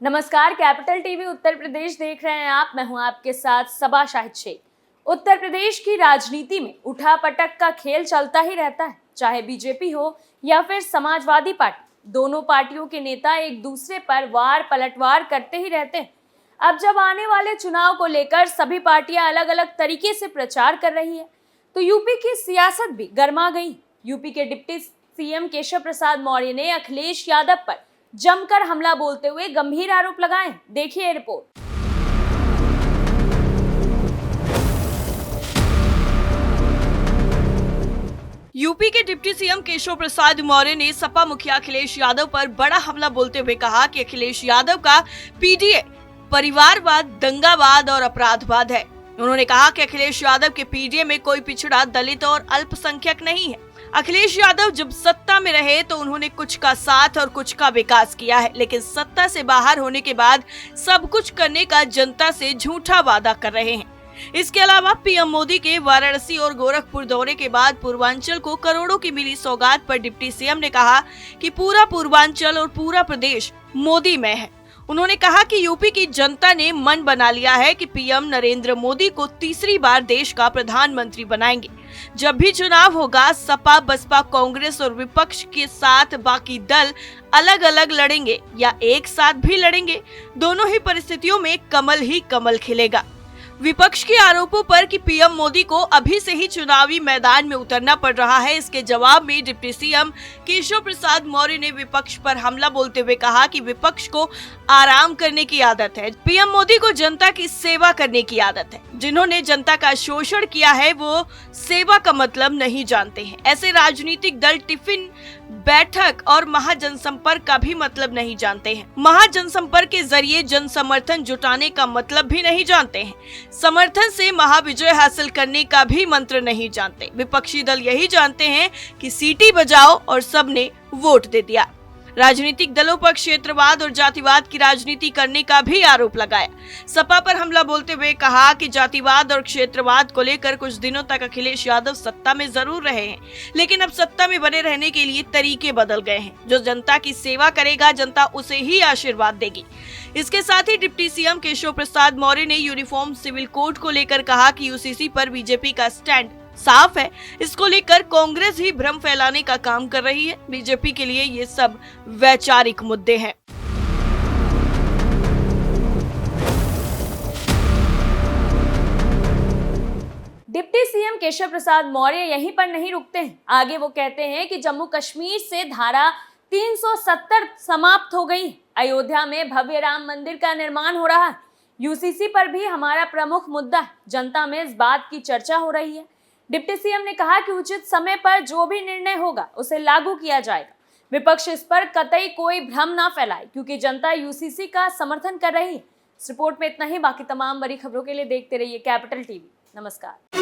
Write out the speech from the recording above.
नमस्कार, capital TV Uttar Pradesh देख रहे हैं आप। मैं हूं आपके साथ सबा शाहिद शेख। उत्तर प्रदेश की राजनीति में उठापटक का खेल चलता ही रहता है, चाहे बीजेपी हो या फिर समाजवादी पार्टी। दोनों पार्टियों के नेता एक दूसरे पर वार पलटवार करते ही रहते हैं। अब जब आने वाले चुनाव को लेकर सभी पार्टियां अलग अलग तरीके से प्रचार कर रही है, तो यूपी की सियासत भी गर्मा गई। यूपी के डिप्टी सीएम केशव प्रसाद मौर्य ने अखिलेश यादव पर जमकर हमला बोलते हुए गंभीर आरोप लगाए। देखिए रिपोर्ट। यूपी के डिप्टी सीएम केशव प्रसाद मौर्य ने सपा मुखिया अखिलेश यादव पर बड़ा हमला बोलते हुए कहा कि अखिलेश यादव का पीडीए परिवारवाद, दंगावाद और अपराधवाद है। उन्होंने कहा कि अखिलेश यादव के पीडीए में कोई पिछड़ा, दलित और अल्पसंख्यक नहीं है। अखिलेश यादव जब सत्ता में रहे तो उन्होंने कुछ का साथ और कुछ का विकास किया है, लेकिन सत्ता से बाहर होने के बाद सब कुछ करने का जनता से झूठा वादा कर रहे हैं। इसके अलावा पीएम मोदी के वाराणसी और गोरखपुर दौरे के बाद पूर्वांचल को करोड़ों की मिली सौगात पर डिप्टी सीएम ने कहा कि पूरा पूर्वांचल और पूरा प्रदेश मोदी में है। उन्होंने कहा कि यूपी की जनता ने मन बना लिया है कि पीएम नरेंद्र मोदी को तीसरी बार देश का प्रधानमंत्री बनाएंगे। जब भी चुनाव होगा, सपा, बसपा, कांग्रेस और विपक्ष के साथ बाकी दल अलग अलग लड़ेंगे या एक साथ भी लड़ेंगे, दोनों ही परिस्थितियों में कमल ही कमल खिलेगा। विपक्ष के आरोपों पर कि पीएम मोदी को अभी से ही चुनावी मैदान में उतरना पड़ रहा है, इसके जवाब में डिप्टी सीएम केशव प्रसाद मौर्य ने विपक्ष पर हमला बोलते हुए कहा कि विपक्ष को आराम करने की आदत है। पीएम मोदी को जनता की सेवा करने की आदत है। जिन्होंने जनता का शोषण किया है वो सेवा का मतलब नहीं जानते हैं। ऐसे राजनीतिक दल टिफिन, बैठक और महाजनसंपर्क का भी मतलब नहीं जानते हैं। महाजनसंपर्क के जरिए जन समर्थन जुटाने का मतलब भी नहीं जानते हैं। समर्थन से महाविजय हासिल करने का भी मंत्र नहीं जानते। विपक्षी दल यही जानते हैं कि सीटी बजाओ और सबने वोट दे दिया। राजनीतिक दलों पर क्षेत्रवाद और जातिवाद की राजनीति करने का भी आरोप लगाया। सपा पर हमला बोलते हुए कहा कि जातिवाद और क्षेत्रवाद को लेकर कुछ दिनों तक अखिलेश यादव सत्ता में जरूर रहे हैं, लेकिन अब सत्ता में बने रहने के लिए तरीके बदल गए हैं। जो जनता की सेवा करेगा, जनता उसे ही आशीर्वाद देगी। इसके साथ ही डिप्टी सीएम केशव प्रसाद मौर्य ने यूनिफॉर्म सिविल कोड को लेकर कहा कि यूसीसी पर बीजेपी का स्टैंड साफ है। इसको लेकर कांग्रेस ही भ्रम फैलाने का काम कर रही है। बीजेपी के लिए ये सब वैचारिक मुद्दे हैं। डिप्टी सीएम केशव प्रसाद मौर्य यहीं पर नहीं रुकते हैं। आगे वो कहते हैं कि जम्मू कश्मीर से धारा 370 समाप्त हो गई। अयोध्या में भव्य राम मंदिर का निर्माण हो रहा है। यूसीसी पर भी हमारा प्रमुख मुद्दा है। जनता में इस बात की चर्चा हो रही है। डिप्टी सीएम ने कहा कि उचित समय पर जो भी निर्णय होगा उसे लागू किया जाएगा। विपक्ष इस पर कतई कोई भ्रम ना फैलाए, क्योंकि जनता यूसीसी का समर्थन कर रही है। इस रिपोर्ट में इतना ही। बाकी तमाम बड़ी खबरों के लिए देखते रहिए कैपिटल टीवी। नमस्कार।